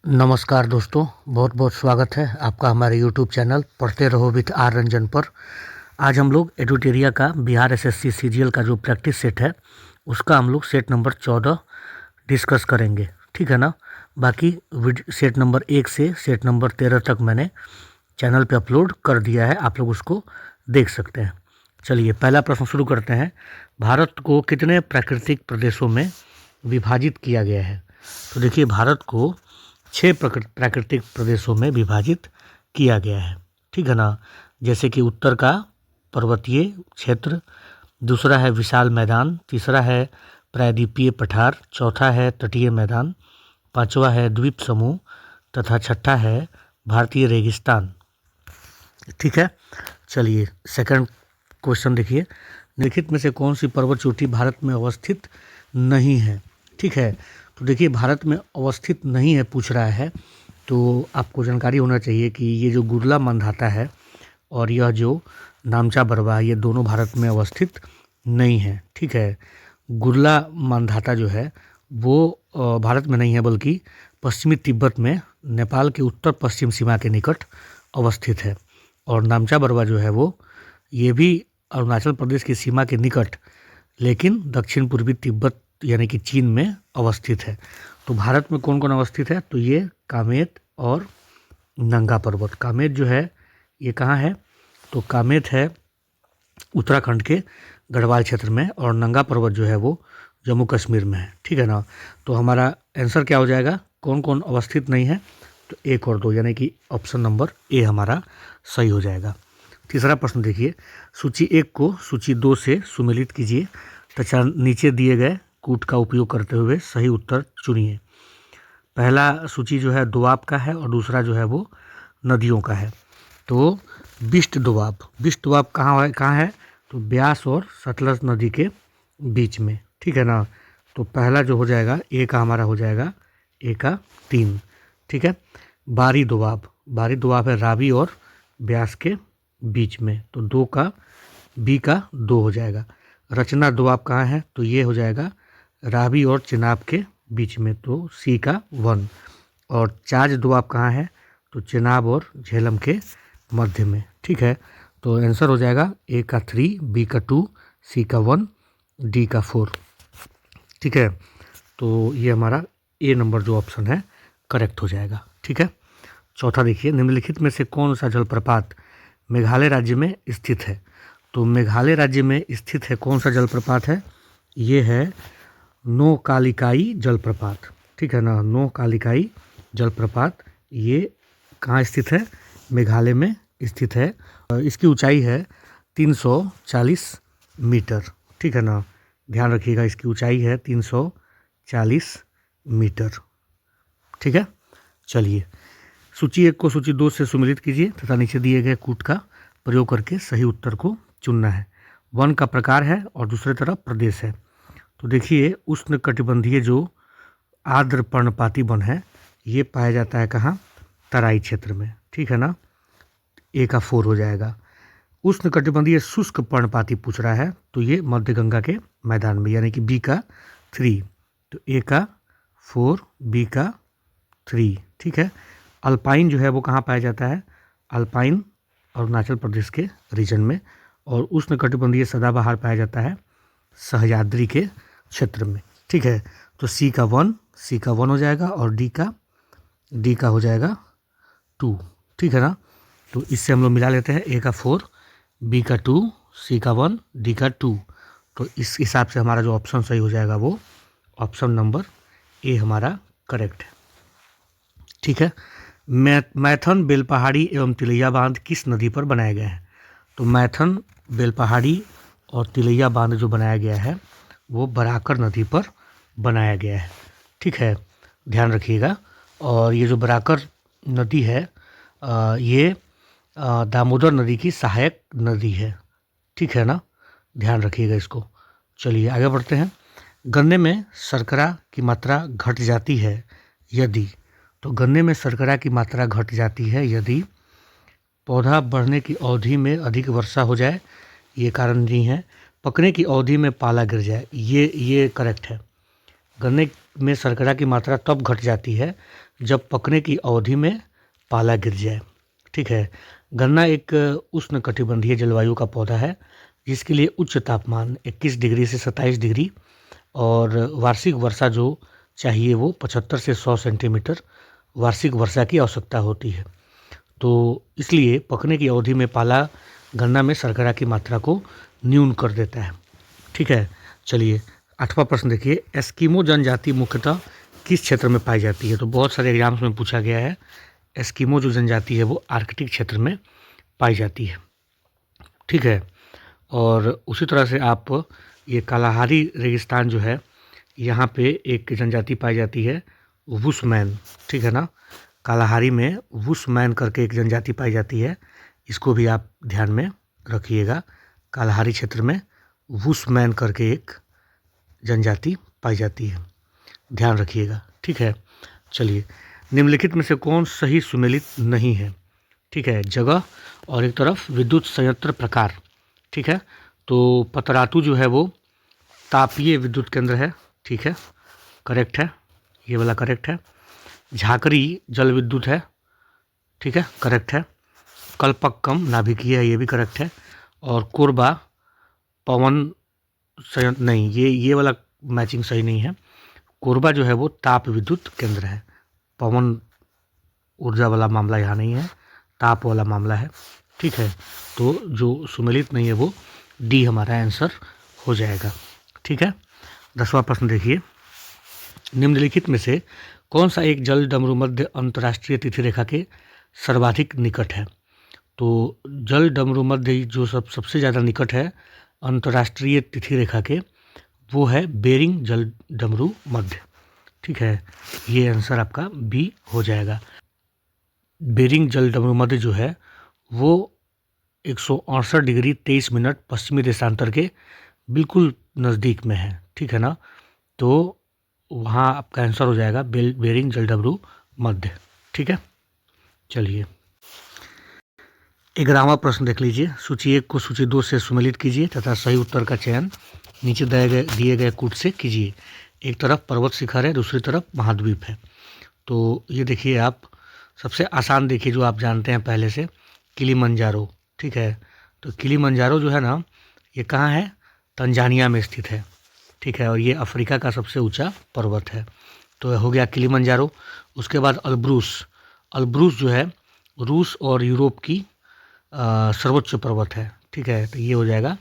नमस्कार दोस्तों, बहुत बहुत स्वागत है आपका हमारे यूट्यूब चैनल पढ़ते रहो विथ आर रंजन पर। आज हम लोग एडुटेरिया का बिहार एसएससी सीजीएल का जो प्रैक्टिस सेट है उसका हम लोग सेट नंबर 14 डिस्कस करेंगे, ठीक है ना। बाकी सेट नंबर 1 से सेट नंबर 13 तक मैंने चैनल पे अपलोड कर दिया है, आप लोग उसको देख सकते हैं। चलिए पहला प्रश्न शुरू करते हैं। भारत को कितने प्राकृतिक प्रदेशों में विभाजित किया गया है? तो देखिए, भारत को 6 प्राकृतिक प्रदेशों में विभाजित किया गया है, ठीक है ना। जैसे कि उत्तर का पर्वतीय क्षेत्र, दूसरा है विशाल मैदान, तीसरा है प्रायद्वीपीय पठार, चौथा है तटीय मैदान, पांचवा है द्वीप समूह तथा छठा है भारतीय रेगिस्तान, ठीक है। चलिए सेकंड क्वेश्चन देखिए, निम्नलिखित में से कौन सी पर्वत चोटी भारत में अवस्थित नहीं है? ठीक है, तो देखिए भारत में अवस्थित नहीं है पूछ रहा है, तो आपको जानकारी होना चाहिए कि ये जो गुरला मंदाता है और यह जो नामचा बरवा, ये दोनों भारत में अवस्थित नहीं है, ठीक है। गुरला मंदाता जो है वो भारत में नहीं है, बल्कि पश्चिमी तिब्बत में नेपाल के उत्तर पश्चिम सीमा के निकट अवस्थित है। और नामचा बरवा जो है वो ये भी अरुणाचल प्रदेश की सीमा के निकट, लेकिन दक्षिण पूर्वी तिब्बत यानी कि चीन में अवस्थित है। तो भारत में कौन कौन अवस्थित है? तो ये कामेत और नंगा पर्वत। कामेत जो है ये कहाँ है? तो कामेत है उत्तराखंड के गढ़वाल क्षेत्र में, और नंगा पर्वत जो है वो जम्मू कश्मीर में है, ठीक है ना। तो हमारा आंसर क्या हो जाएगा, कौन कौन अवस्थित नहीं है? तो 1 और 2 यानी कि ऑप्शन नंबर ए हमारा सही हो जाएगा। तीसरा प्रश्न देखिए, सूची 1 को सूची 2 से सुमेलित कीजिए तथा नीचे दिए गए कूट का उपयोग करते हुए सही उत्तर चुनिए। पहला सूची जो है दोआब का है और दूसरा जो है वो नदियों का है। तो बिष्ट दोआब कहाँ है? तो ब्यास और सतलज नदी के बीच में, ठीक है ना। तो पहला जो हो जाएगा ए का हमारा हो जाएगा ए का 3, ठीक है। बारी दोआब है रावी और ब्यास के बीच में, तो 2 का बी का 2 हो जाएगा। रचना दोआब कहाँ है? तो ये हो जाएगा रावी और चिनाब के बीच में, तो सी का 1। और चाज दोआब कहाँ है? तो चिनाब और झेलम के मध्य में, ठीक है। तो आंसर हो जाएगा ए का 3, बी का 2, सी का 1, डी का 4, ठीक है। तो ये हमारा ए नंबर जो ऑप्शन है करेक्ट हो जाएगा, ठीक है। चौथा देखिए, निम्नलिखित में से कौन सा जलप्रपात मेघालय राज्य में स्थित है? तो मेघालय राज्य में स्थित है कौन सा जलप्रपात है? ये है नोकालिकाई जलप्रपात, ठीक है ना। नोकालिकाई जलप्रपात ये कहाँ स्थित है? मेघालय में स्थित है। इसकी ऊंचाई है 340 मीटर, ठीक है ना। ध्यान रखिएगा, इसकी ऊंचाई है 340 मीटर, ठीक है। चलिए सूची 1 को सूची 2 से सुमेलित कीजिए तथा नीचे दिए गए कूट का प्रयोग करके सही उत्तर को चुनना है। वन का प्रकार है और दूसरी तरफ प्रदेश है। तो देखिए उष्णकटिबंधीय जो आर्द्र पर्णपाती वन है ये पाया जाता है कहाँ? तराई क्षेत्र में, ठीक है ना। ए का 4 हो जाएगा। उष्णकटिबंधीय शुष्क पर्णपाती पूछ रहा है, तो ये मध्य गंगा के मैदान में, यानी कि बी का 3। तो ए का 4, बी का 3, ठीक है। अल्पाइन जो है वो कहाँ पाया जाता है? अल्पाइन अरुणाचल प्रदेश के रीजन में। और उष्णकटिबंधीय सदाबहार पाया जाता है सह्याद्री के क्षेत्र में, ठीक है। तो सी का 1 हो जाएगा और डी का हो जाएगा 2, ठीक है ना। तो इससे हम लोग मिला लेते हैं, ए का 4, बी का 2, सी का 1, डी का 2। तो इस हिसाब से हमारा जो ऑप्शन सही हो जाएगा वो ऑप्शन नंबर ए हमारा करेक्ट है, ठीक है। मैथन बेलपहाड़ी एवं तिलैया बांध किस नदी पर बनाया गया है? तो मैथन बेलपहाड़ी और तिलैया बांध जो बनाया गया है वो बराकर नदी पर बनाया गया है, ठीक है। ध्यान रखिएगा। और ये जो बराकर नदी है ये दामोदर नदी की सहायक नदी है, ठीक है ना। ध्यान रखिएगा इसको। चलिए आगे बढ़ते हैं। गन्ने में शर्करा की मात्रा घट जाती है यदि, तो गन्ने में शर्करा की मात्रा घट जाती है यदि पौधा बढ़ने की अवधि में अधिक वर्षा हो जाए, ये कारण नहीं है। पकने की अवधि में पाला गिर जाए, ये करेक्ट है। गन्ने में शर्करा की मात्रा तब घट जाती है जब पकने की अवधि में पाला गिर जाए। ठीक है। गन्ना एक उष्णकटिबंधीय जलवायु का पौधा है जिसके लिए उच्च तापमान 21 डिग्री से 27 डिग्री और वार्षिक वर्षा जो चाहिए वो 75 से 100 सेंटीमीटर वार्षिक वर्षा की आवश्यकता होती है। तो इसलिए पकने की अवधि में पाला गन्ना में शर्करा की मात्रा को न्यून कर देता है। ठीक है। चलिए 8वां प्रश्न देखिए, एस्किमो जनजाति मुख्यतः किस क्षेत्र में पाई जाती है? तो बहुत सारे एग्जाम्स में पूछा गया है। एस्किमो जो जनजाति है वो आर्कटिक क्षेत्र में पाई जाती है। ठीक है। और उसी तरह से आप ये कालाहारी रेगिस्तान जो है यहाँ पे एक जनजाति पाई जाती है वुशमैन। ठीक है ना, कालाहारी में वुशमैन करके एक जनजाति पाई जाती है, इसको भी आप ध्यान में रखिएगा। कालाहारी क्षेत्र में वुशमैन करके एक जनजाति पाई जाती है, ध्यान रखिएगा। ठीक है। चलिए, निम्नलिखित में से कौन सही सुमेलित नहीं है? ठीक है, जगह और एक तरफ विद्युत संयंत्र प्रकार। ठीक है, तो पतरातू जो है वो तापीय विद्युत केंद्र है। ठीक है, करेक्ट है, ये वाला करेक्ट है। झाकरी जल विद्युत है। ठीक है, करेक्ट है। कल्पक्कम नाभिकीय है, ये भी करेक्ट है। और कोरबा पवन संयंत्र नहीं, ये वाला मैचिंग सही नहीं है। कोरबा जो है वो ताप विद्युत केंद्र है, पवन ऊर्जा वाला मामला यहाँ नहीं है, ताप वाला मामला है। ठीक है, तो जो सुमेलित नहीं है वो डी हमारा आंसर हो जाएगा। ठीक है। 10वां प्रश्न देखिए, निम्नलिखित में से कौन सा एक जल डमरू मध्य अंतर्राष्ट्रीय तिथि रेखा के सर्वाधिक निकट है? तो जल डमरू मध्य जो सबसे ज़्यादा निकट है अंतर्राष्ट्रीय तिथि रेखा के, वो है बेरिंग जल डमरू मध्य। ठीक है, ये आंसर आपका बी हो जाएगा। बेरिंग जल डमरू मध्य जो है वो 168 डिग्री 23 मिनट पश्चिमी देशांतर के बिल्कुल नज़दीक में है। ठीक है ना, तो वहाँ आपका आंसर हो जाएगा बेरिंग जल डमरू मध्य। ठीक है। चलिए 11वां प्रश्न देख लीजिए, सूची 1 को सूची 2 से सुमेलित कीजिए तथा सही उत्तर का चयन नीचे दिए गए कूट से कीजिए। एक तरफ पर्वत शिखर है, दूसरी तरफ महाद्वीप है। तो ये देखिए, आप सबसे आसान देखिए जो आप जानते हैं पहले से, किलिमंजारो। ठीक है, तो किलिमंजारो जो है ना, ये कहाँ है? तंजानिया में स्थित है। ठीक है, और ये अफ्रीका का सबसे ऊंचा पर्वत है। तो हो गया किलिमंजारो। उसके बाद अल्ब्रूस। अल्ब्रूस जो है रूस और यूरोप की सर्वोच्च पर्वत है। ठीक है, तो ये हो जाएगा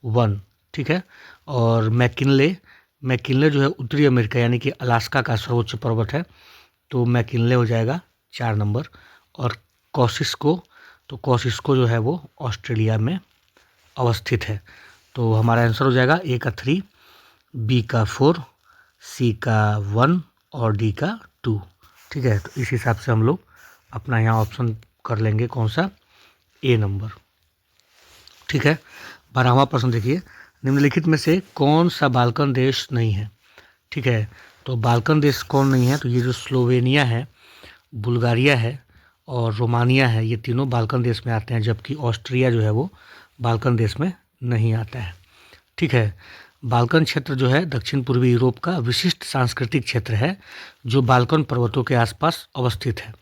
1। ठीक है, और मैकिनले जो है उत्तरी अमेरिका यानी कि अलास्का का सर्वोच्च पर्वत है, तो मैकिनले हो जाएगा 4 नंबर। और कोसिस्को जो है वो ऑस्ट्रेलिया में अवस्थित है। तो हमारा आंसर हो जाएगा ए का 3, बी का 4, सी का 1 और डी का 2। ठीक है, तो इस हिसाब से हम लोग अपना यहाँ ऑप्शन कर लेंगे कौन सा, ए नंबर। ठीक है। 12वां प्रश्न देखिए, निम्नलिखित में से कौन सा बाल्कन देश नहीं है? ठीक है, तो बाल्कन देश कौन नहीं है? तो ये जो स्लोवेनिया है, बुल्गारिया है और रोमानिया है, ये तीनों बाल्कन देश में आते हैं, जबकि ऑस्ट्रिया जो है वो बाल्कन देश में नहीं आता है। ठीक है, बाल्कन क्षेत्र जो है दक्षिण पूर्वी यूरोप का विशिष्ट सांस्कृतिक क्षेत्र है जो बाल्कन पर्वतों के आसपास अवस्थित है,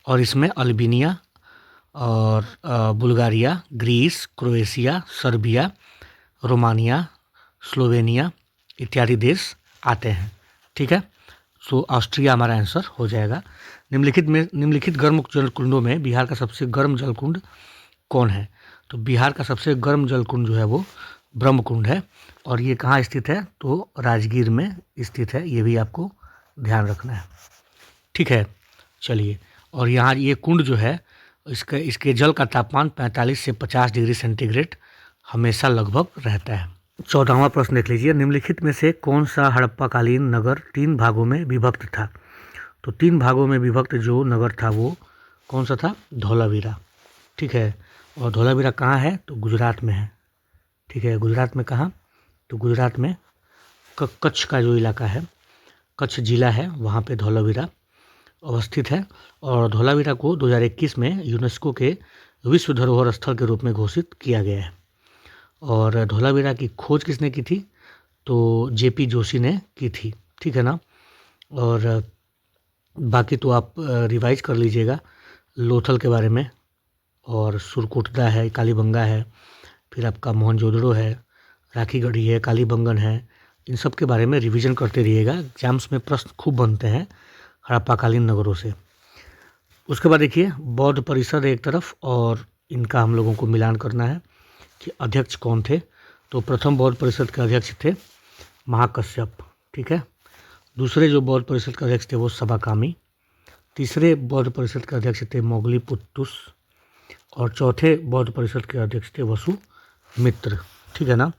और इसमें अल्बानिया और Bulgaria, Greece, Croatia, Serbia, Romania, Slovenia इत्यादि देश आते हैं। ठीक है, सो ऑस्ट्रिया हमारा आंसर हो जाएगा। निम्नलिखित गर्म जलकुंडों में बिहार का सबसे गर्म जलकुंड कौन है? तो बिहार का सबसे गर्म जलकुंड जो है वो ब्रह्मकुंड है, और ये कहाँ स्थित है? तो राजगीर में स्थित है, ये भी आपको ध्यान रखना है। ठीक है, चलिए, और यहाँ ये कुंड जो है इसके जल का तापमान 45 से 50 डिग्री सेंटीग्रेड हमेशा लगभग रहता है। 14वां प्रश्न देख लीजिए, निम्नलिखित में से कौन सा हड़प्पाकालीन नगर 3 भागों में विभक्त था? तो 3 भागों में विभक्त जो नगर था वो कौन सा था? धौलावीरा। ठीक है, और धौलावीरा कहाँ है? तो गुजरात में है। ठीक है, गुजरात में कहाँ? तो गुजरात में कच्छ का जो इलाका है, कच्छ जिला है, वहाँ पे धौलावीरा अवस्थित है। और धौलावीरा को 2021 में यूनेस्को के विश्व धरोहर स्थल के रूप में घोषित किया गया है। और धौलावीरा की खोज किसने की थी? तो जेपी जोशी ने की थी। ठीक है ना, और बाकी तो आप रिवाइज कर लीजिएगा लोथल के बारे में, और सुरकोटदा है, कालीबंगा है, फिर आपका मोहनजोदड़ो है, राखीगढ़ी है, कालीबंगन है। इन सब के बारे में रिवीजन करते रहिएगा, एग्जाम्स में प्रश्न खूब बनते हैं हड़प्पाकालीन नगरों से। उसके बाद देखिए बौद्ध परिषद एक तरफ, और इनका हम लोगों को मिलान करना है कि अध्यक्ष कौन थे। तो प्रथम बौद्ध परिषद के अध्यक्ष थे महाकश्यप, ठीक है। दूसरे जो बौद्ध परिषद के अध्यक्ष थे वो सबाकामी। तीसरे बौद्ध परिषद के अध्यक्ष थे मोगलीपुत्तुस, और चौथे बौद्ध परिषद के अध्यक्ष थे वसुमित्र, ठीक है ना,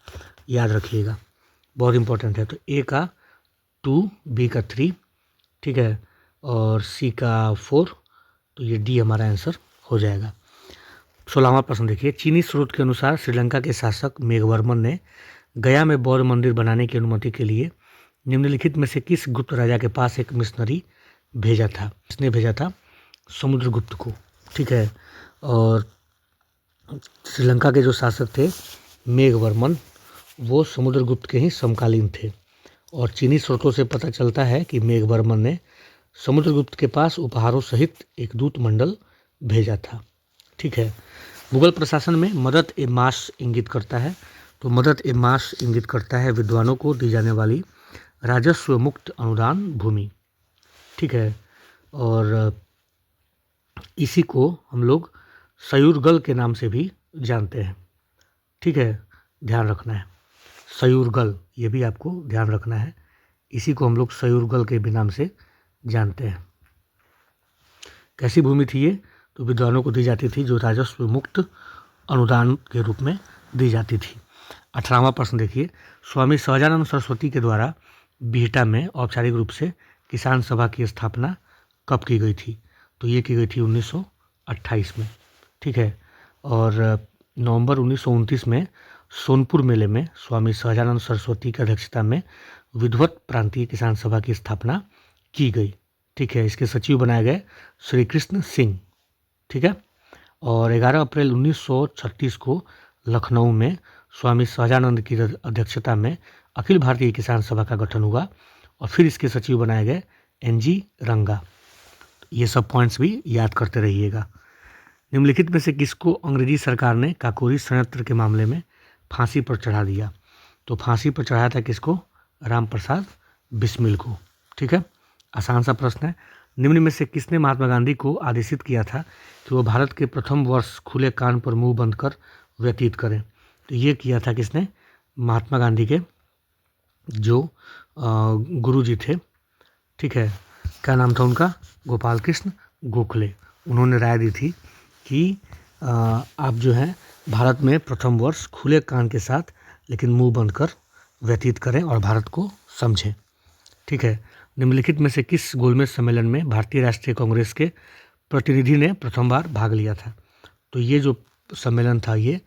याद रखिएगा, बहुत इंपॉर्टेंट है। तो ए का 2, बी का 3, ठीक है, और सी का 4, तो ये डी हमारा आंसर हो जाएगा। 16वां प्रश्न देखिए, चीनी स्रोत के अनुसार श्रीलंका के शासक मेघवर्मन ने गया में बौद्ध मंदिर बनाने की अनुमति के लिए निम्नलिखित में से किस गुप्त राजा के पास एक मिशनरी भेजा था? इसने भेजा था समुद्रगुप्त को, ठीक है। और श्रीलंका के जो शासक थे मेघवर्मन, वो समुद्रगुप्त के ही समकालीन थे। और चीनी स्रोतों से पता चलता है कि मेघवर्मन ने समुद्रगुप्त के पास उपहारों सहित एक दूत मंडल भेजा था, ठीक है। मुगल प्रशासन में मदद ए मास इंगित करता है। तो मदद ए मास इंगित करता है विद्वानों को दी जाने वाली राजस्व मुक्त अनुदान भूमि, ठीक है। और इसी को हम लोग सयूरगल के नाम से भी जानते हैं, ठीक है, ध्यान रखना है। सयूरगल, ये भी आपको ध्यान रखना है, इसी को हम लोग सयूरगल के भी नाम से जानते हैं। कैसी भूमि थी ये? तो विद्वानों को दी जाती थी, जो राजस्व मुक्त अनुदान के रूप में दी जाती थी। 18वां प्रश्न देखिए, स्वामी सहजानंद सरस्वती के द्वारा बिहटा में औपचारिक रूप से किसान सभा की स्थापना कब की गई थी? तो ये की गई थी 1928 में, ठीक है। और नवंबर 1929 में सोनपुर मेले में स्वामी सहजानंद सरस्वती की अध्यक्षता में विधिवत प्रांतीय किसान सभा की स्थापना की गई, ठीक है। इसके सचिव बनाए गए श्री कृष्ण सिंह, ठीक है। और 11 अप्रैल 1936 को लखनऊ में स्वामी सहजानंद की अध्यक्षता में अखिल भारतीय किसान सभा का गठन हुआ, और फिर इसके सचिव बनाए गए NG रंगा। ये सब पॉइंट्स भी याद करते रहिएगा। निम्नलिखित में से किसको अंग्रेजी सरकार ने काकोरी संयंत्र के मामले में फांसी पर चढ़ा दिया? तो फांसी पर चढ़ाया था किसको? राम प्रसाद बिस्मिल को, ठीक है। आसान सा प्रश्न है। निम्न में से किसने महात्मा गांधी को आदेशित किया था कि वो भारत के प्रथम वर्ष खुले कान पर मुंह बंद कर व्यतीत करें? तो ये किया था किसने? महात्मा गांधी के जो गुरुजी थे, ठीक है, क्या नाम था उनका? गोपाल कृष्ण गोखले। उन्होंने राय दी थी कि आप जो है भारत में प्रथम वर्ष खुले कान के साथ लेकिन मुंह बंद कर व्यतीत करें और भारत को समझें, ठीक है। निम्नलिखित में से किस गोलमेज सम्मेलन में भारतीय राष्ट्रीय कांग्रेस के प्रतिनिधि ने प्रथम बार भाग लिया था? तो ये जो सम्मेलन था ये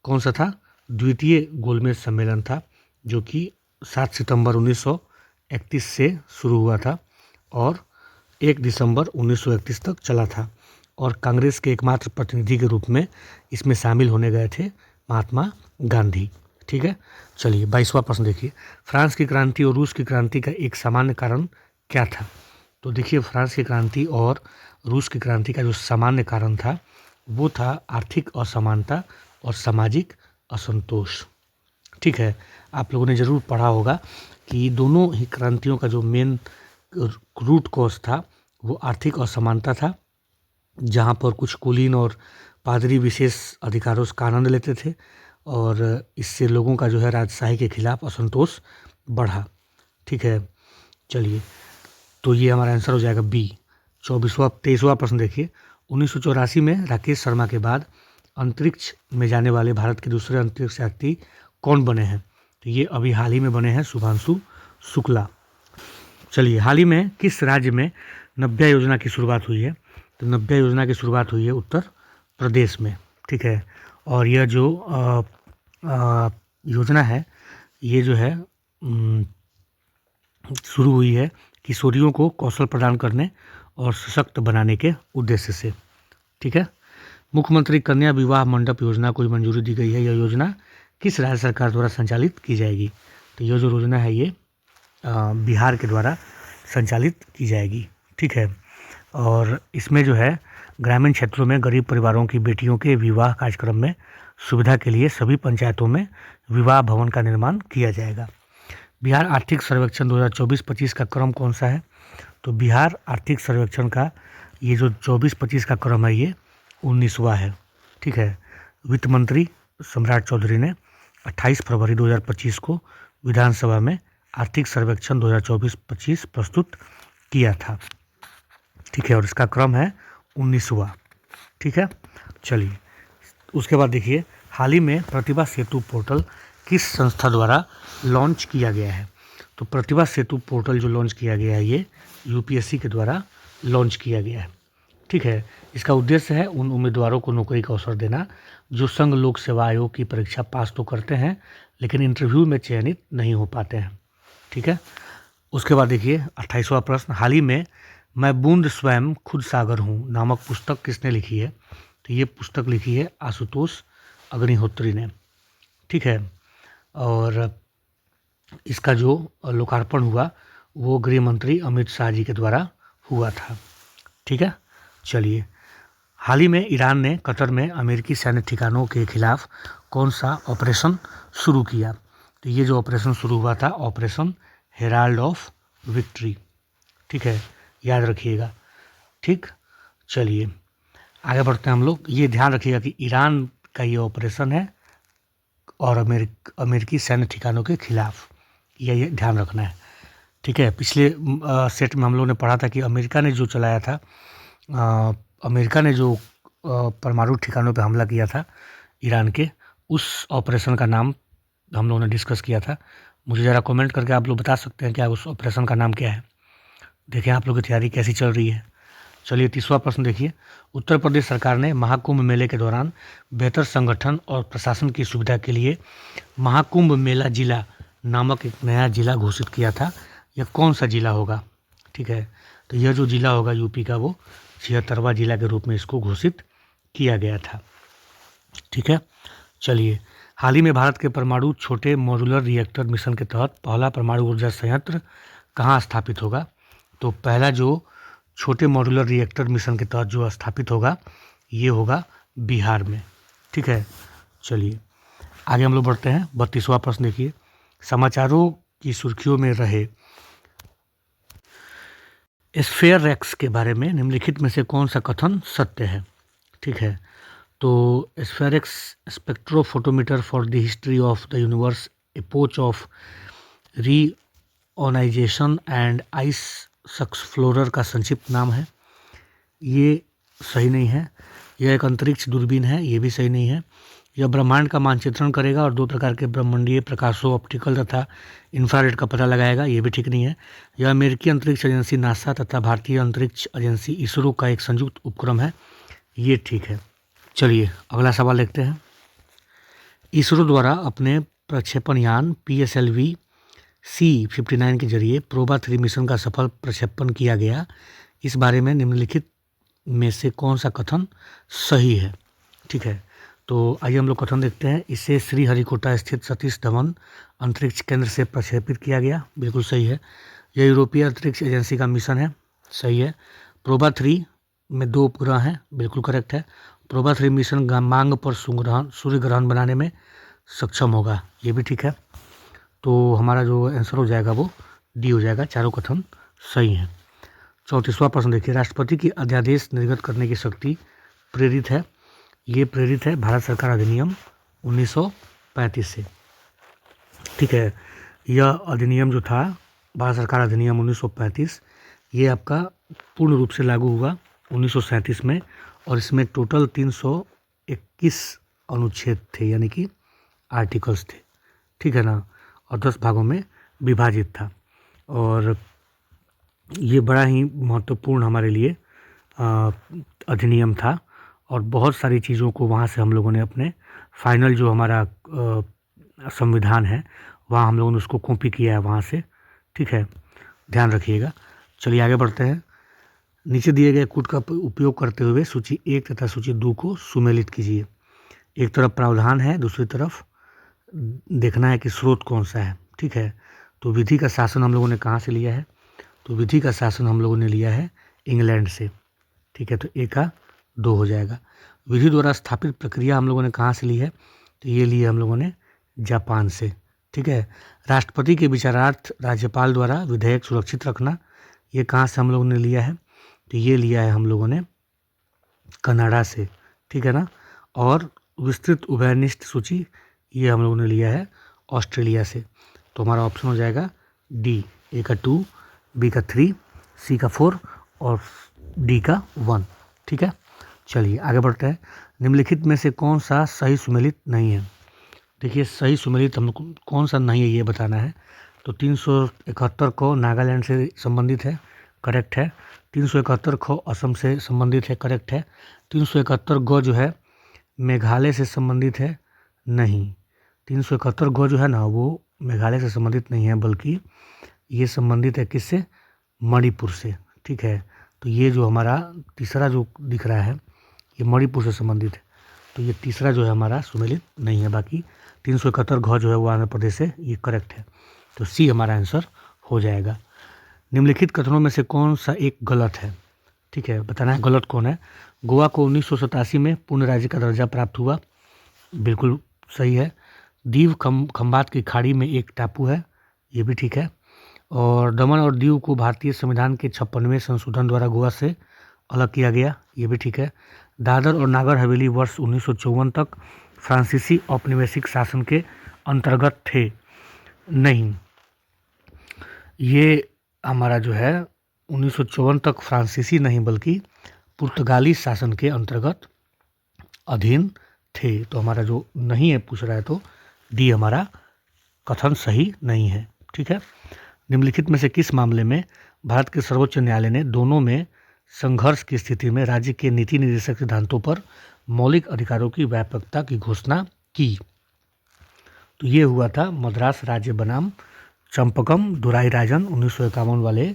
कौन सा था? द्वितीय गोलमेज सम्मेलन था, जो कि 7 सितंबर 1931 से शुरू हुआ था और 1 दिसंबर 1931 तक चला था। और कांग्रेस के एकमात्र प्रतिनिधि के रूप में इसमें शामिल होने गए थे महात्मा गांधी, ठीक है। चलिए 22वां प्रश्न देखिए, फ्रांस की क्रांति और रूस की क्रांति का एक सामान्य कारण क्या था? तो देखिए फ्रांस की क्रांति और रूस की क्रांति का जो सामान्य कारण था वो था आर्थिक असमानता और सामाजिक असंतोष, ठीक है। आप लोगों ने ज़रूर पढ़ा होगा कि दोनों ही क्रांतियों का जो मेन रूट कॉज था वो आर्थिक असमानता था, जहाँ पर कुछ कुलीन और पादरी विशेष अधिकारों का आनंद लेते थे, और इससे लोगों का जो है राजशाही के खिलाफ असंतोष बढ़ा, ठीक है। चलिए तो ये हमारा आंसर हो जाएगा बी। 23वां प्रश्न देखिए, 1984 में राकेश शर्मा के बाद अंतरिक्ष में जाने वाले भारत के दूसरे अंतरिक्ष यात्री कौन बने हैं? तो ये अभी हाल ही में बने हैं शुभांशु शुक्ला। चलिए हाल ही में किस राज्य में नव्या योजना की शुरुआत हुई है? तो नव्या योजना की शुरुआत हुई है उत्तर प्रदेश में, ठीक है। और यह जो योजना है ये जो है शुरू हुई है किशोरियों को कौशल प्रदान करने और सशक्त बनाने के उद्देश्य से, ठीक है। मुख्यमंत्री कन्या विवाह मंडप योजना को मंजूरी दी गई है। यह योजना किस राज्य सरकार द्वारा संचालित की जाएगी? तो यह जो योजना है ये बिहार के द्वारा संचालित की जाएगी। ठीक है, और इसमें जो है ग्रामीण क्षेत्रों में गरीब परिवारों की बेटियों के विवाह कार्यक्रम में सुविधा के लिए सभी पंचायतों में विवाह भवन का निर्माण किया जाएगा। बिहार आर्थिक सर्वेक्षण 2024-25 का क्रम कौन सा है? तो बिहार आर्थिक सर्वेक्षण का ये जो 24-25 का क्रम है ये 19वां है। ठीक है, वित्त मंत्री सम्राट चौधरी ने 28 फरवरी 2025 को विधानसभा में आर्थिक सर्वेक्षण 2024-25 प्रस्तुत किया था। ठीक है, और इसका क्रम है 19वां। ठीक है, चलिए उसके बाद देखिए, हाल ही में प्रतिभा सेतु पोर्टल किस संस्था द्वारा लॉन्च किया गया है? तो प्रतिभा सेतु पोर्टल जो लॉन्च किया गया है ये यूपीएससी के द्वारा लॉन्च किया गया है। ठीक है, इसका उद्देश्य है उन उम्मीदवारों को नौकरी का अवसर देना जो संघ लोक सेवा आयोग की परीक्षा पास तो करते हैं लेकिन इंटरव्यू में चयनित नहीं हो पाते हैं। ठीक है, उसके बाद देखिए 28वां प्रश्न, हाल ही में मैं बूंद स्वयं खुद सागर हूँ नामक पुस्तक किसने लिखी है? तो ये पुस्तक लिखी है आशुतोष अग्निहोत्री ने। ठीक है, और इसका जो लोकार्पण हुआ वो गृह मंत्री अमित शाह जी के द्वारा हुआ था। ठीक है, चलिए, हाल ही में ईरान ने कतर में अमेरिकी सैन्य ठिकानों के खिलाफ कौन सा ऑपरेशन शुरू किया? तो ये जो ऑपरेशन शुरू हुआ था ऑपरेशन हेराल्ड ऑफ विक्ट्री। ठीक है, याद रखिएगा। ठीक, चलिए आगे बढ़ते हैं हम लोग। ये ध्यान रखिएगा कि ईरान का ये ऑपरेशन है और अमेरिकी सैन्य ठिकानों के खिलाफ, ये ध्यान रखना है। ठीक है, पिछले सेट में हम लोगों ने पढ़ा था कि अमेरिका ने जो चलाया था, अमेरिका ने जो परमाणु ठिकानों पे हमला किया था ईरान के, उस ऑपरेशन का नाम हम लोगों ने डिस्कस किया था। मुझे ज़रा कमेंट करके आप लोग बता सकते हैं क्या उस ऑपरेशन का नाम क्या है। देखें आप लोग की तैयारी कैसी चल रही है। चलिए 30वां प्रश्न देखिए, उत्तर प्रदेश सरकार ने महाकुंभ मेले के दौरान बेहतर संगठन और प्रशासन की सुविधा के लिए महाकुंभ मेला जिला नामक एक नया जिला घोषित किया था। यह कौन सा जिला होगा? ठीक है, तो यह जो जिला होगा यूपी का वो 76वां जिला के रूप में इसको घोषित किया गया था। ठीक है, चलिए, हाल ही में भारत के परमाणु छोटे मॉड्यूलर रिएक्टर मिशन के तहत पहला परमाणु ऊर्जा संयंत्र कहाँ स्थापित होगा? तो पहला जो छोटे मॉड्यूलर रिएक्टर मिशन के तहत जो स्थापित होगा ये होगा बिहार में। ठीक है, चलिए आगे हम लोग बढ़ते हैं। 32वां प्रश्न देखिए, समाचारों की सुर्खियों में रहे स्फेयरएक्स के बारे में निम्नलिखित में से कौन सा कथन सत्य है? ठीक है, तो SPHEREx spectrophotometer for the history of the universe, epoch of reionization and ice explorer का संक्षिप्त नाम है। ये सही नहीं है। यह एक अंतरिक्ष दूरबीन है, ये भी सही नहीं है। यह ब्रह्मांड का मानचित्रण करेगा और 2 प्रकार के ब्रह्मांडीय प्रकाशों ऑप्टिकल तथा इंफ्रारेड का पता लगाएगा, ये भी ठीक नहीं है। यह अमेरिकी अंतरिक्ष एजेंसी नासा तथा भारतीय अंतरिक्ष एजेंसी इसरो का एक संयुक्त उपक्रम है, ये ठीक है। चलिए अगला सवाल देखते हैं। इसरो द्वारा अपने प्रक्षेपण यान PSLV C-59 के जरिए प्रोबा 3 मिशन का सफल प्रक्षेपण किया गया। इस बारे में निम्नलिखित में से कौन सा कथन सही है? ठीक है, तो आइए हम लोग कथन देखते हैं। इसे श्रीहरिकोटा स्थित सतीश धवन अंतरिक्ष केंद्र से प्रक्षेपित किया गया, बिल्कुल सही है। यह यूरोपीय अंतरिक्ष एजेंसी का मिशन है, सही है। प्रोबा 3 में 2 उपग्रह हैं, बिल्कुल करेक्ट है। प्रोबा 3 मिशन मांग पर सूर्य ग्रहण बनाने में सक्षम होगा, ये भी ठीक है। तो हमारा जो आंसर हो जाएगा वो डी हो जाएगा, चारों कथन सही हैं। 34वां प्रश्न देखिए, राष्ट्रपति की अध्यादेश निर्गत करने की शक्ति प्रेरित है, ये प्रेरित है भारत सरकार अधिनियम 1935 से। ठीक है, यह अधिनियम जो था भारत सरकार अधिनियम 1935, ये आपका पूर्ण रूप से लागू हुआ 1937 में और इसमें टोटल 321 अनुच्छेद थे, यानी कि आर्टिकल्स थे। ठीक है ना, और 10 भागों में विभाजित था और ये बड़ा ही महत्वपूर्ण हमारे लिए अधिनियम था और बहुत सारी चीज़ों को वहाँ से हम लोगों ने अपने फाइनल जो हमारा संविधान है वहाँ हम लोगों ने उसको कॉपी किया है वहाँ से। ठीक है, ध्यान रखिएगा। चलिए आगे बढ़ते हैं। नीचे दिए गए कूट का उपयोग करते हुए सूची 1 तथा सूची 2 को सुमेलित कीजिए। एक तरफ प्रावधान है, दूसरी तरफ देखना है कि स्रोत कौन सा है। ठीक है, तो विधि का शासन हम लोगों ने कहाँ से लिया है? तो विधि का शासन हम लोगों ने लिया है इंग्लैंड से, ठीक है। तो ए का 2 हो जाएगा। विधि द्वारा स्थापित प्रक्रिया हम लोगों ने कहाँ से ली है, तो ये लिए हम लोगों ने जापान से, ठीक है। राष्ट्रपति के विचारार्थ राज्यपाल द्वारा विधेयक सुरक्षित रखना, ये कहाँ से हम लोगों ने लिया है, तो ये लिया है हम लोगों ने कनाडा से, ठीक है ना। और विस्तृत उभयनिष्ठ सूची ये हम लोगों ने लिया है ऑस्ट्रेलिया से। तो हमारा ऑप्शन हो जाएगा डी, ए का 2, बी का 3, सी का 4 और डी का 1, ठीक है। चलिए आगे बढ़ते हैं। निम्नलिखित में से कौन सा सही सुमेलित नहीं है। देखिए सही सुमेलित हमको कौन सा नहीं है ये बताना है। तो 371 को नागालैंड से संबंधित है, करेक्ट है। 371 खो असम से संबंधित है, करेक्ट है। 371 गो जो है मेघालय से संबंधित है, नहीं। 371 गो जो है ना वो मेघालय से संबंधित नहीं है, बल्कि ये संबंधित है किससे, मणिपुर से, ठीक है। तो ये जो हमारा तीसरा जो दिख रहा है ये मणिपुर से संबंधित है, तो ये तीसरा जो है हमारा सुमेलित नहीं है। बाकी 371 घ जो है वो आंध्र प्रदेश से, ये करेक्ट है। तो सी हमारा आंसर हो जाएगा। निम्नलिखित कथनों में से कौन सा एक गलत है, ठीक है, बताना है गलत कौन है। गोवा को 1987 में पूर्ण राज्य का दर्जा प्राप्त हुआ, बिल्कुल सही है। दीव खंबात की खाड़ी में एक टापू है, ये भी ठीक है। और दमन और दीव को भारतीय संविधान के 56वें संशोधन द्वारा गोवा से अलग किया गया, ये भी ठीक है। दादर और नागर हवेली वर्ष 1954 तक फ्रांसीसी औपनिवेशिक शासन के अंतर्गत थे, नहीं। ये हमारा जो है 1954 तक फ्रांसीसी नहीं बल्कि पुर्तगाली शासन के अंतर्गत अधीन थे। तो हमारा जो नहीं है पूछ रहा है, तो डी हमारा कथन सही नहीं है, ठीक है। निम्नलिखित में से किस मामले में भारत के सर्वोच्च न्यायालय ने दोनों में संघर्ष की स्थिति में राज्य के नीति निर्देशक सिद्धांतों पर मौलिक अधिकारों की व्यापकता की घोषणा की। तो ये हुआ था मद्रास राज्य बनाम चंपकम दुराईराजन 1951 वाले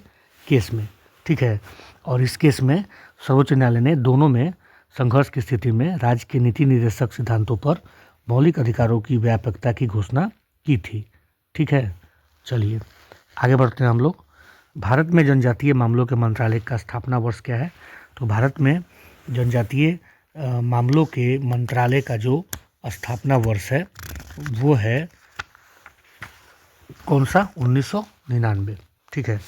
केस में, ठीक है। और इस केस में सर्वोच्च न्यायालय ने दोनों में संघर्ष की स्थिति में राज्य के नीति निर्देशक सिद्धांतों पर मौलिक अधिकारों की व्यापकता की घोषणा की थी, ठीक है। चलिए आगे बढ़ते हैं हम लोग। भारत में जनजातीय मामलों के मंत्रालय का स्थापना वर्ष क्या है। तो भारत में जनजातीय मामलों के मंत्रालय का जो स्थापना वर्ष है वो है कौन सा, 1999, ठीक है।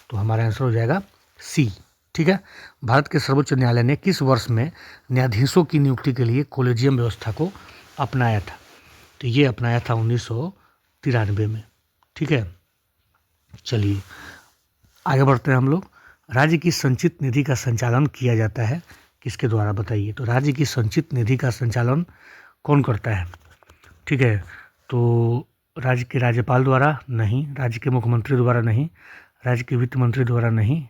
तो हमारा आंसर हो जाएगा सी, ठीक है। भारत के सर्वोच्च न्यायालय ने किस वर्ष में न्यायाधीशों की नियुक्ति के लिए कॉलेजियम व्यवस्था को अपनाया था। तो ये अपनाया था 1993 में, ठीक है। चलिए आगे बढ़ते हैं हम लोग। राज्य की संचित निधि का संचालन किया जाता है किसके द्वारा, बताइए। तो राज्य की संचित निधि का संचालन कौन करता है, ठीक है। तो राज्य के राज्यपाल द्वारा नहीं, राज्य के मुख्यमंत्री द्वारा नहीं, राज्य के वित्त मंत्री द्वारा नहीं,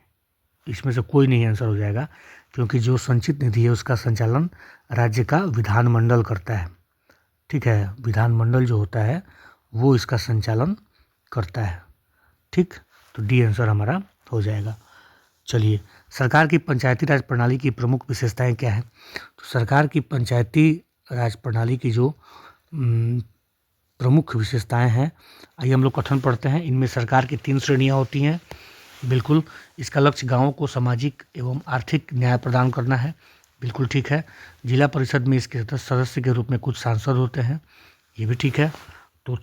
इसमें से कोई नहीं आंसर हो जाएगा, क्योंकि जो संचित निधि है उसका संचालन राज्य का विधानमंडल करता है, ठीक है। विधानमंडल जो होता है वो इसका संचालन करता है, ठीक। तो डी आंसर हमारा हो जाएगा। चलिए सरकार की पंचायती राज प्रणाली की प्रमुख विशेषताएं क्या हैं। तो सरकार की पंचायती राज प्रणाली की जो प्रमुख विशेषताएं हैं, आइए हम लोग कथन पढ़ते हैं। इनमें सरकार की 3 श्रेणियां होती हैं, बिल्कुल। इसका लक्ष्य गांवों को सामाजिक एवं आर्थिक न्याय प्रदान करना है, बिल्कुल ठीक है। जिला परिषद में इसके सदस्य के रूप में कुछ सांसद होते हैं, ये भी ठीक है। तो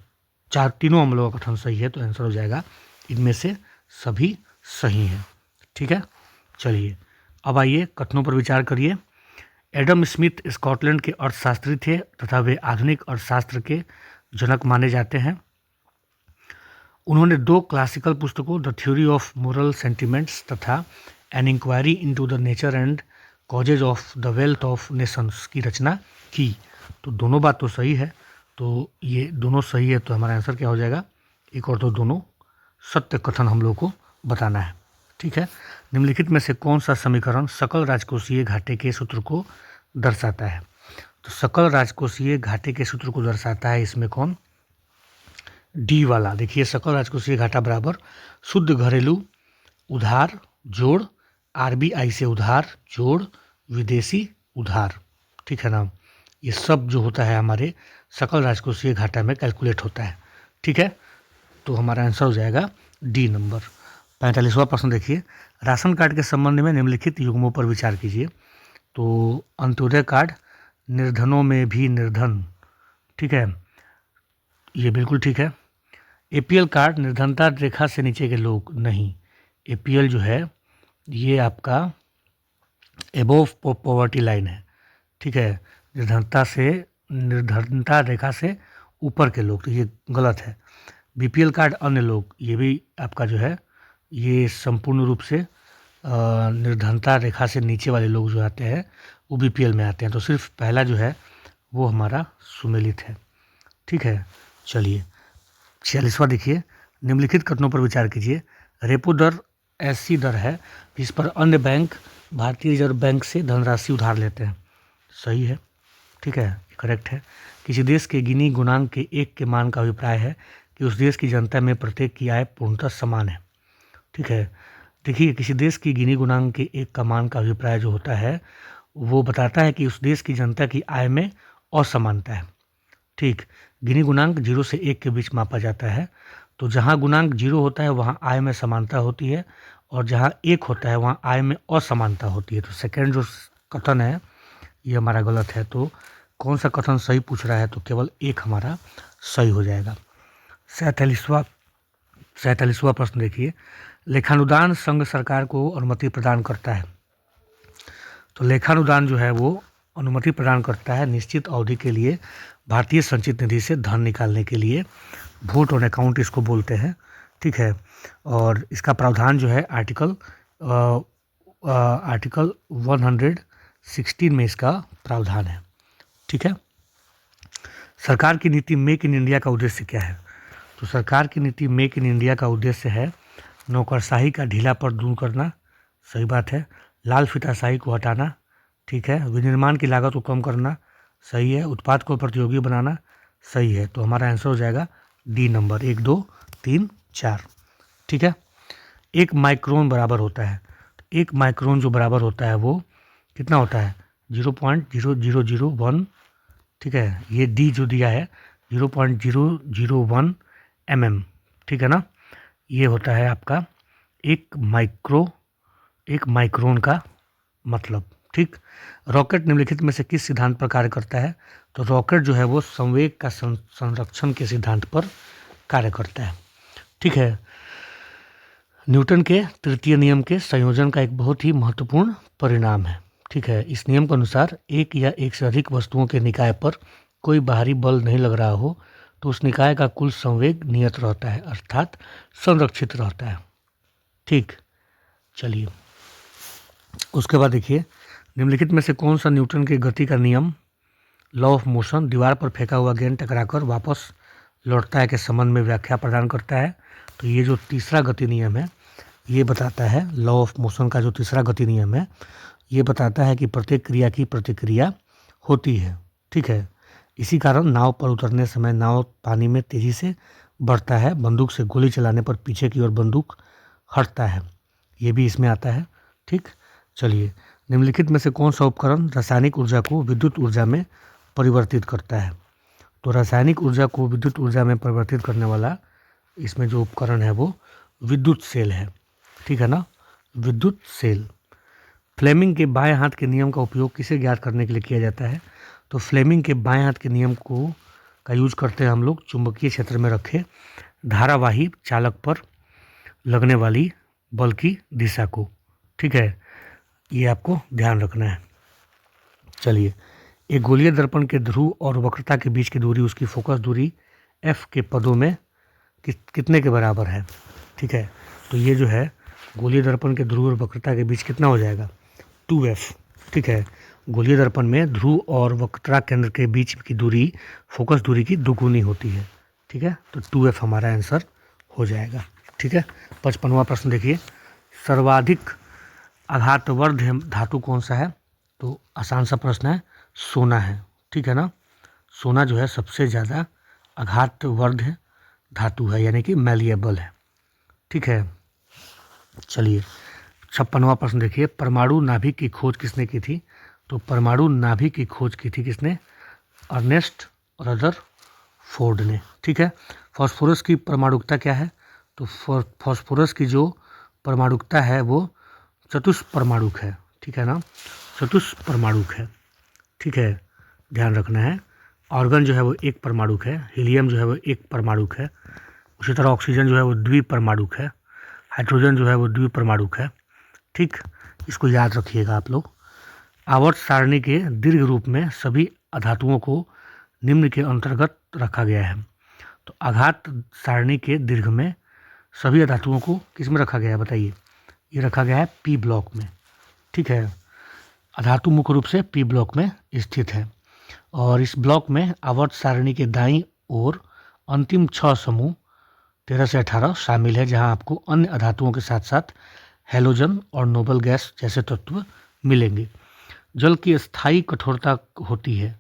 तीनों हम लोगों का कथन सही है, तो आंसर हो जाएगा इनमें से सभी सही हैं, ठीक है। चलिए अब आइए कथनों पर विचार करिए। एडम स्मिथ स्कॉटलैंड के अर्थशास्त्री थे तथा वे आधुनिक अर्थशास्त्र के जनक माने जाते हैं। उन्होंने 2 क्लासिकल पुस्तकों the theory of moral sentiments तथा an inquiry into the nature and causes of the wealth of nations की रचना की। तो दोनों बात तो सही है, तो ये दोनों सही है, तो हमारा आंसर क्या हो जाएगा, एक और, तो दोनों सत्य कथन हम लोग को बताना है, ठीक है। निम्नलिखित में से कौन सा समीकरण सकल राजकोषीय घाटे के सूत्र को दर्शाता है। तो सकल राजकोषीय घाटे के सूत्र को दर्शाता है इसमें कौन, डी वाला। देखिए सकल राजकोषीय घाटा बराबर शुद्ध घरेलू उधार जोड़ आरबीआई से उधार जोड़ विदेशी उधार, ठीक है ना। ये सब जो होता है हमारे सकल राजकोषीय घाटा में कैलकुलेट होता है, ठीक है। तो हमारा आंसर हो जाएगा डी नंबर। 45वां प्रश्न देखिए, राशन कार्ड के संबंध में निम्नलिखित युग्मों पर विचार कीजिए। तो अंत्योदय कार्ड, निर्धनों में भी निर्धन, ठीक है, ये बिल्कुल ठीक है। एपीएल कार्ड, निर्धनता रेखा से नीचे के लोग नहीं, एपीएल जो है ये आपका एबोव पॉवर्टी लाइन है, ठीक है, निर्धनता रेखा से ऊपर के लोग, तो ये गलत है। बीपीएल कार्ड अन्य लोग, ये भी आपका जो है ये संपूर्ण रूप से निर्धनता रेखा से नीचे वाले लोग जो आते हैं वो बीपीएल में आते हैं, तो सिर्फ पहला जो है वो हमारा सुमेलित है, ठीक है। चलिए 46वां देखिए, निम्नलिखित कथनों पर विचार कीजिए। रेपो दर ऐसी दर है जिस पर अन्य बैंक भारतीय रिजर्व बैंक से धनराशि उधार लेते हैं, सही है, ठीक है, करेक्ट है। किसी देश के गिनी गुणांक के एक के मान का अभिप्राय है कि उस देश की जनता में प्रत्येक की आय पूर्णतः समान है, ठीक है। देखिए, किसी देश की गिनी गुणांक के एक का मान का अभिप्राय जो होता है वो बताता है कि उस देश की जनता की आय में असमानता है, ठीक। गिनी गुणांक 0 से 1 के बीच मापा जाता है, तो जहाँ गुणांक 0 होता है वहाँ आय में समानता होती है और जहाँ 1 होता है वहाँ आय में असमानता होती है। तो सेकंड जो कथन है ये हमारा गलत है, तो कौन सा कथन सही पूछ रहा है, तो केवल एक हमारा सही हो जाएगा। 47वां प्रश्न देखिए, लेखानुदान संघ सरकार को अनुमति प्रदान करता है। तो लेखानुदान जो है वो अनुमति प्रदान करता है निश्चित अवधि के लिए भारतीय संचित निधि से धन निकालने के लिए, वोट ऑन अकाउंट इसको बोलते हैं, ठीक है। और इसका प्रावधान जो है आर्टिकल 116 में इसका प्रावधान है, ठीक है। सरकार की नीति मेक इन इंडिया का उद्देश्य क्या है? तो सरकार की नीति मेक इन इंडिया का उद्देश्य है नौकरशाही का ढीलापन दूर करना, सही बात है। लाल फीताशाही को हटाना, ठीक है। विनिर्माण की लागत को कम करना, सही है। उत्पाद को प्रतियोगी बनाना, सही है। तो हमारा आंसर हो जाएगा डी नंबर, 1 2 3 4, ठीक है। 1 माइक्रोन बराबर होता है, 1 माइक्रोन जो बराबर होता है वो कितना होता है? 0.0001, ठीक है। ये डी जो दिया है 0.001 mm, ठीक है ना। ये होता है आपका 1 माइक्रोन का मतलब, ठीक। रॉकेट निम्नलिखित में से किस सिद्धांत पर कार्य करता है? तो रॉकेट जो है वो संवेग का संरक्षण के सिद्धांत पर कार्य करता है, ठीक है। न्यूटन के तृतीय नियम के संयोजन का एक बहुत ही महत्वपूर्ण परिणाम है, ठीक है। इस नियम के अनुसार एक या एक से अधिक वस्तुओं के निकाय पर कोई बाहरी बल नहीं लग रहा हो तो उस निकाय का कुल संवेग नियत रहता है, अर्थात संरक्षित रहता है, ठीक। चलिए उसके बाद देखिए, निम्नलिखित में से कौन सा न्यूटन के गति का नियम, लॉ ऑफ मोशन, दीवार पर फेंका हुआ गेंद टकराकर वापस लौटता है के संबंध में व्याख्या प्रदान करता है? तो ये जो तीसरा गति नियम है ये बताता है, लॉ ऑफ मोशन का जो तीसरा गति नियम है ये बताता है कि प्रत्येक क्रिया की प्रतिक्रिया होती है, ठीक है। इसी कारण नाव पर उतरने समय नाव पानी में तेजी से बढ़ता है, बंदूक से गोली चलाने पर पीछे की ओर बंदूक हटता है, ये भी इसमें आता है, ठीक। चलिए, निम्नलिखित में से कौन सा उपकरण रासायनिक ऊर्जा को विद्युत ऊर्जा में परिवर्तित करता है? तो रासायनिक ऊर्जा को विद्युत ऊर्जा में परिवर्तित करने वाला इसमें जो उपकरण है वो विद्युत सेल है, ठीक है ना, विद्युत सेल। फ्लेमिंग के बाएं हाथ के नियम का उपयोग किसे ज्ञात करने के लिए किया जाता है? तो फ्लेमिंग के बाएं हाथ के नियम का यूज करते हैं हम लोग चुंबकीय क्षेत्र में रखे धारावाही चालक पर लगने वाली बल की दिशा को, ठीक है, ये आपको ध्यान रखना है। चलिए, एक गोलीय दर्पण के ध्रुव और वक्रता के बीच की दूरी उसकी फोकस दूरी f के पदों में कितने के बराबर है, ठीक है। तो ये जो है गोलीय दर्पण के ध्रुव और वक्रता के बीच कितना हो जाएगा? 2f, ठीक है। गोलीय दर्पण में ध्रुव और वक्रता केंद्र के बीच की दूरी फोकस दूरी की दुगुनी होती है, ठीक है। तो 2f हमारा आंसर हो जाएगा, ठीक है। 55वां प्रश्न देखिए, सर्वाधिक आघातवर्ध धातु कौन सा है? तो आसान सा प्रश्न है, सोना है, ठीक है ना। सोना जो है सबसे ज़्यादा आघातवर्ध धातु है, यानी कि मैलिएबल है, ठीक है। चलिए 56वां प्रश्न देखिए, परमाणु नाभिक की खोज किसने की थी? तो परमाणु नाभिक की खोज की थी किसने? अर्नेस्ट रदरफोर्ड ने, ठीक है। फास्फोरस की परमाणुकता क्या है? तो फास्फोरस की जो परमाणुकता है वो चतुष्परमाणुक है, ठीक है ना, चतुष्परमाणुक है, ठीक है, ध्यान रखना है। ऑर्गन जो है वो एक परमाणुक है, हीलियम जो है वो एक परमाणुक है, उसी तरह ऑक्सीजन जो है वो द्विपरमाणुक है, हाइड्रोजन जो है वो द्विपरमाणुक है, ठीक, इसको याद रखिएगा आप लोग। आवर्त सारणी के दीर्घ रूप में सभी अधातुओं को निम्न के अंतर्गत रखा गया है। तो आघात सारणी के दीर्घ में सभी अधातुओं को किस में रखा गया है बताइए? ये रखा गया है पी ब्लॉक में, ठीक है। अधातु मुख्य रूप से पी ब्लॉक में स्थित है और इस ब्लॉक में आवर्त सारणी के दाईं ओर अंतिम 6 समूह 13 से 18 शामिल है, जहां आपको अन्य अधातुओं के साथ साथ हैलोजन और नोबल गैस जैसे तत्व मिलेंगे। जल की स्थायी कठोरता होती है,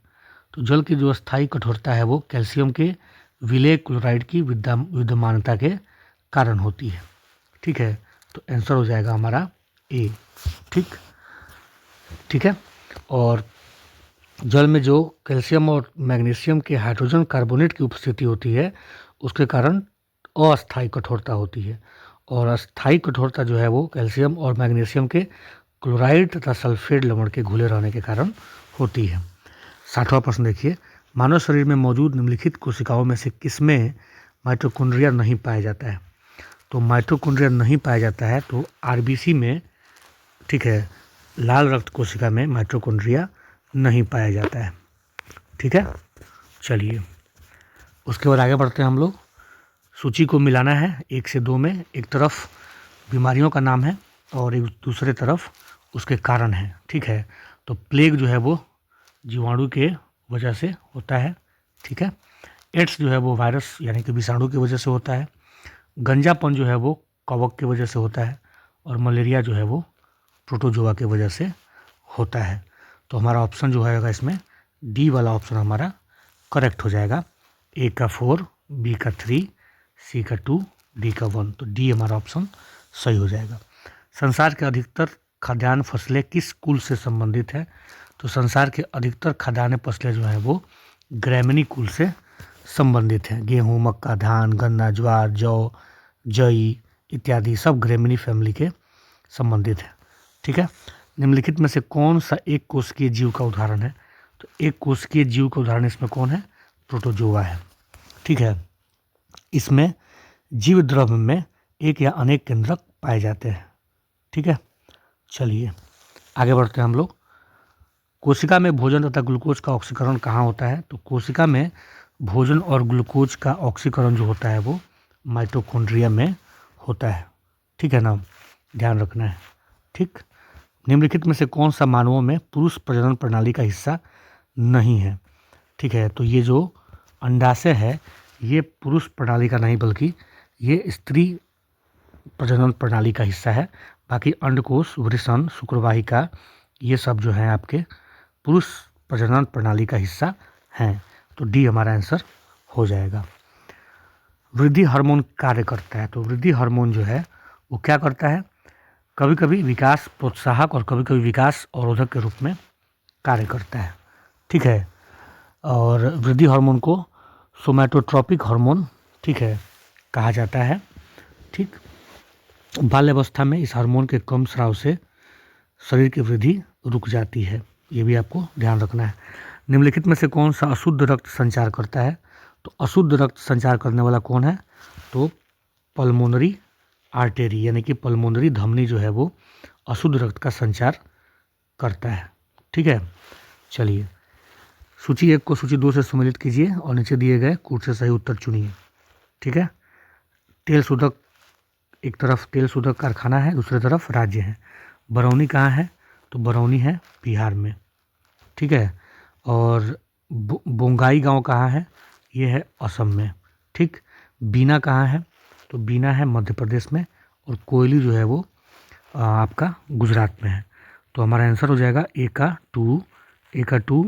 तो जल की जो स्थायी कठोरता है वो कैल्शियम के विलेय क्लोराइड की विद्यमानता के कारण होती है, ठीक है। तो आंसर हो जाएगा हमारा ए, ठीक है। और जल में जो कैल्शियम और मैग्नीशियम के हाइड्रोजन कार्बोनेट की उपस्थिति होती है उसके कारण अस्थायी कठोरता होती है, और अस्थायी कठोरता जो है वो कैल्शियम और मैग्नीशियम के क्लोराइड तथा सल्फेट लवण के घुले रहने के कारण होती है। 60वां प्रश्न देखिए, मानव शरीर में मौजूद निम्नलिखित कोशिकाओं में से किसमें माइटोकॉन्ड्रिया नहीं पाया जाता है? तो माइटोकॉन्ड्रिया नहीं पाया जाता है तो आरबीसी में, ठीक है, लाल रक्त कोशिका में माइटोकॉन्ड्रिया नहीं पाया जाता है, ठीक है। चलिए उसके बाद आगे बढ़ते हैं हम लोग। सूची को मिलाना है 1 से 2 में, एक तरफ बीमारियों का नाम है और एक दूसरे तरफ उसके कारण हैं, ठीक है। तो प्लेग जो है वो जीवाणु के वजह से होता है, ठीक है। एड्स जो है वो वायरस यानी कि विषाणु की वजह से होता है। गंजापन जो है वो कवक की वजह से होता है और मलेरिया जो है वो प्रोटोजोआ की वजह से होता है। तो हमारा ऑप्शन जो है इसमें डी वाला ऑप्शन हमारा करेक्ट हो जाएगा। ए का 4, बी का 3, सी का 2, डी का 1, तो डी हमारा ऑप्शन सही हो जाएगा। संसार के अधिकतर खाद्यान्न फसलें किस कुल से संबंधित है? तो संसार के अधिकतर खाद्यान्न फसलें जो है वो ग्रैमिनी कुल से संबंधित हैं। गेहूँ, मक्का, धान, गन्ना, ज्वार, जौ, जई इत्यादि सब ग्रैमिनी फैमिली के संबंधित है, ठीक है। निम्नलिखित में से कौन सा एक कोशिकीय जीव का उदाहरण है? तो एक कोशिकीय जीव का उदाहरण इसमें कौन है? प्रोटोजोआ है, ठीक है। इसमें जीव द्रव्य में एक या अनेक केंद्रक पाए जाते हैं, ठीक है। चलिए आगे बढ़ते हैं हम लोग। कोशिका में भोजन तथा ग्लूकोज का ऑक्सीकरण कहाँ होता है? तो कोशिका में भोजन और ग्लूकोज का ऑक्सीकरण जो होता है वो माइटोकॉन्ड्रिया में होता है, ठीक है ना, ध्यान रखना है, ठीक। निम्नलिखित में से कौन सा मानवों में पुरुष प्रजनन प्रणाली का हिस्सा नहीं है? ठीक है, तो ये जो अंडाशय है ये पुरुष प्रणाली का नहीं बल्कि ये स्त्री प्रजनन प्रणाली का हिस्सा है। बाकी अंडकोश, वृषण, शुक्रवाहिका ये सब जो हैं आपके पुरुष प्रजनन प्रणाली का हिस्सा हैं। तो डी हमारा आंसर हो जाएगा। वृद्धि हार्मोन कार्य करता है, तो वृद्धि हार्मोन जो है वो क्या करता है? कभी कभी विकास प्रोत्साहक और कभी कभी विकास अवरोधक के रूप में कार्य करता है, ठीक है। और वृद्धि हार्मोन को सोमैटोट्रोपिक हार्मोन, ठीक है, कहा जाता है, ठीक। बाल्यावस्था में इस हार्मोन के कम स्राव से शरीर की वृद्धि रुक जाती है, ये भी आपको ध्यान रखना है। निम्नलिखित में से कौन सा अशुद्ध रक्त संचार करता है? तो अशुद्ध रक्त संचार करने वाला कौन है? तो पल्मोनरी आर्टेरी यानी कि पल्मोनरी धमनी जो है वो अशुद्ध रक्त का संचार करता है, ठीक है। चलिए सूची 1 को सूची 2 से सम्मिलित कीजिए और नीचे दिए गए कूट से सही उत्तर चुनिए, ठीक है। तेल शोधक, एक तरफ तेल शोधक कारखाना है, दूसरी तरफ राज्य है। बरौनी कहाँ है? तो बरौनी है बिहार में, ठीक है। और बोंगाई गांव कहाँ है? ये है असम में, ठीक। बीना कहाँ है? तो बीना है मध्य प्रदेश में और कोयली जो है वो आपका गुजरात में है। तो हमारा आंसर हो जाएगा ए का 2,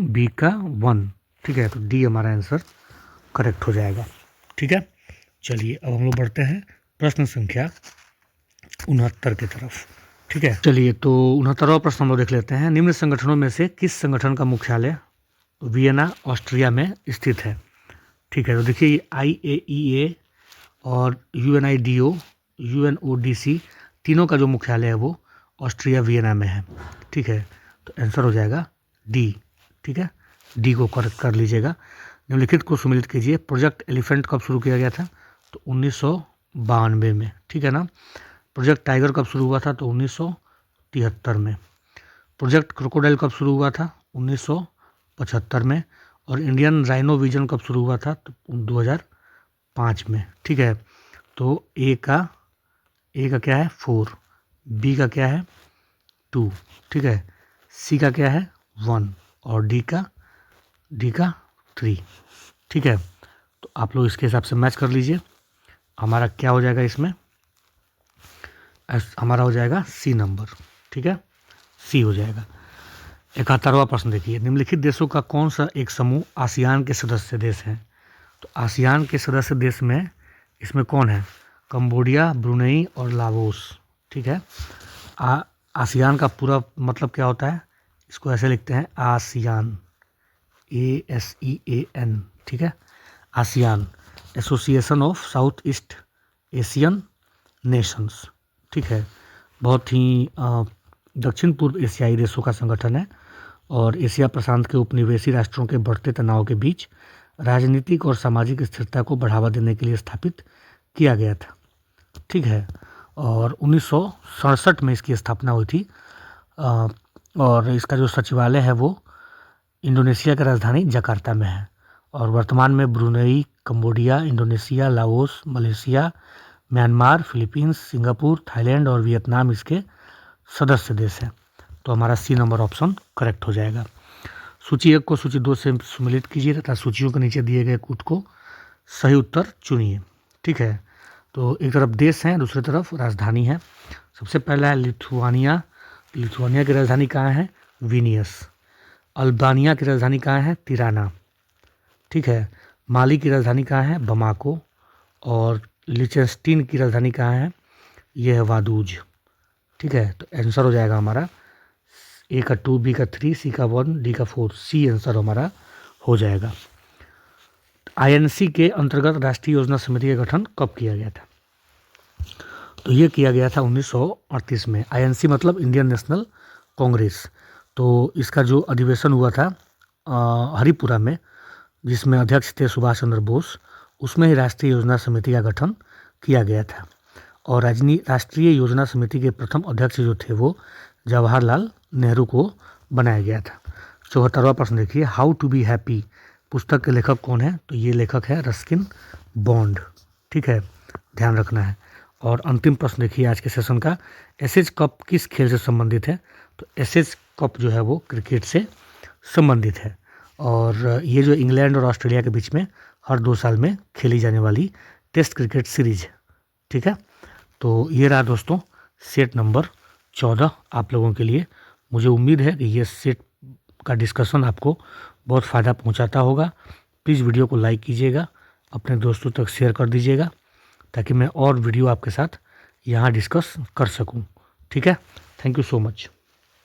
बी का 1, ठीक है। तो डी हमारा आंसर करेक्ट हो जाएगा, ठीक है। चलिए अब हम लोग बढ़ते हैं प्रश्न संख्या 69 की तरफ, ठीक है। चलिए तो 69वां प्रश्न हम लोग देख लेते हैं। निम्न संगठनों में से किस संगठन का मुख्यालय वियना ऑस्ट्रिया में स्थित है? ठीक है, तो देखिए IAEA और UNIDO, UNODC तीनों का जो मुख्यालय है वो ऑस्ट्रिया वियना में है। ठीक है, तो आंसर हो जाएगा डी। ठीक है, डी को करेक्ट कर लीजिएगा। निम्नलिखित को सुमेलित कीजिए। प्रोजेक्ट एलिफेंट कब शुरू किया गया था? तो 1992 में। ठीक है ना। प्रोजेक्ट टाइगर कब शुरू हुआ था? तो 1973 में। प्रोजेक्ट क्रोकोडाइल कब शुरू हुआ था? 1975 में। और इंडियन राइनो विजन कब शुरू हुआ था? तो 2005 में। ठीक है, तो ए का क्या है? 4, बी का क्या है? 2, ठीक है, सी का क्या है? 1 और डी का 3। ठीक है, तो आप लोग इसके हिसाब से मैच कर लीजिए। हमारा क्या हो जाएगा इसमें? हमारा हो जाएगा सी नंबर। ठीक है, सी हो जाएगा। 71वां प्रश्न देखिए। निम्नलिखित देशों का कौन सा एक समूह आसियान के सदस्य देश है? तो आसियान के सदस्य देश में इसमें कौन है? कंबोडिया, ब्रुनेई और लाओस। ठीक है, आसियान का पूरा मतलब क्या होता है? इसको ऐसे लिखते हैं आसियान, ASEAN। ठीक है, ASEAN, association of south east Asian Nations. ठीक है, बहुत ही दक्षिण पूर्व एशियाई देशों का संगठन है और एशिया प्रशांत के उपनिवेशी राष्ट्रों के बढ़ते तनाव के बीच राजनीतिक और सामाजिक स्थिरता को बढ़ावा देने के लिए स्थापित किया गया था। ठीक है, और 1967 में इसकी स्थापना हुई थी और इसका जो सचिवालय है वो इंडोनेशिया की राजधानी जकार्ता में है। और वर्तमान में Brunei, Cambodia, Indonesia, Laos, Malaysia, Myanmar, Philippines, Singapore, Thailand और वियतनाम इसके सदस्य देश हैं। तो हमारा सी नंबर ऑप्शन करेक्ट हो जाएगा। सूची 1 को सूची 2 से सम्मिलित कीजिए तथा सूचियों के नीचे दिए गए कूट को सही उत्तर चुनिए। ठीक है, तो एक तरफ देश हैं, दूसरी तरफ राजधानी है। सबसे पहला है लिथुआनिया। लिथुआनिया की राजधानी कहाँ है? विनियस। अल्बानिया की राजधानी कहाँ है? तिराना। ठीक है, माली की राजधानी कहाँ है? बमाको। और लिचेंस्टीन की राजधानी कहाँ है? यह है वादूज। ठीक है, तो आंसर हो जाएगा हमारा ए का 2, बी का 3, सी का 1, डी का 4। सी आंसर हमारा हो जाएगा। INC के अंतर्गत राष्ट्रीय योजना समिति का गठन कब किया गया था? तो ये किया गया था 1938 में। INC मतलब इंडियन नेशनल कांग्रेस। तो इसका जो अधिवेशन हुआ था हरिपुरा में, जिसमें अध्यक्ष थे सुभाष चंद्र बोस, उसमें ही राष्ट्रीय योजना समिति का गठन किया गया था। और राष्ट्रीय योजना समिति के प्रथम अध्यक्ष जो थे वो जवाहरलाल नेहरू को बनाया गया था। 74वां प्रश्न देखिए। हाउ टू बी हैप्पी पुस्तक के लेखक कौन है? तो ये लेखक है रस्किन बॉन्ड। ठीक है, ध्यान रखना है। और अंतिम प्रश्न देखिए आज के सेशन का। एसएज कप किस खेल से संबंधित है? तो एसएज कप जो है वो क्रिकेट से संबंधित है और ये जो इंग्लैंड और ऑस्ट्रेलिया के बीच में हर 2 साल में खेली जाने वाली टेस्ट क्रिकेट सीरीज। ठीक है, तो ये रहा दोस्तों सेट नंबर 14 आप लोगों के लिए। मुझे उम्मीद है कि ये सेट का डिस्कशन आपको बहुत फ़ायदा पहुंचाता होगा। प्लीज़ वीडियो को लाइक कीजिएगा, अपने दोस्तों तक शेयर कर दीजिएगा ताकि मैं और वीडियो आपके साथ यहाँ डिस्कस कर सकूँ। ठीक है, थैंक यू सो मच।